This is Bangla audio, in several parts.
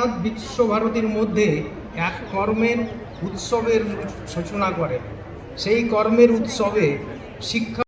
রবীন্দ্রনাথ বিশ্বভারতীর মধ্যে এক কর্মের উৎসবের সূচনা করেন। সেই কর্মের উৎসবে শিক্ষা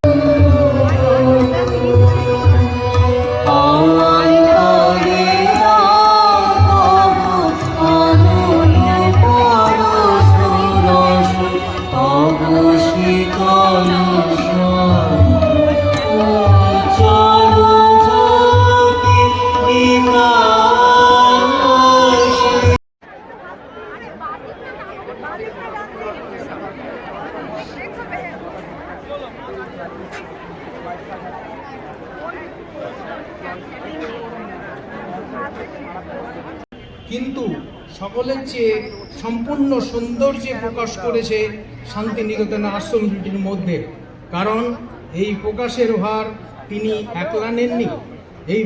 কিন্তু সকলের চেয়ে সম্পূর্ণ সৌন্দর্যে প্রকাশ করেছে শান্তিনিকেতনের আশ্রম দুটির মধ্যে। কারণ এই প্রকাশের ভার তিনি একলা নেননি। এই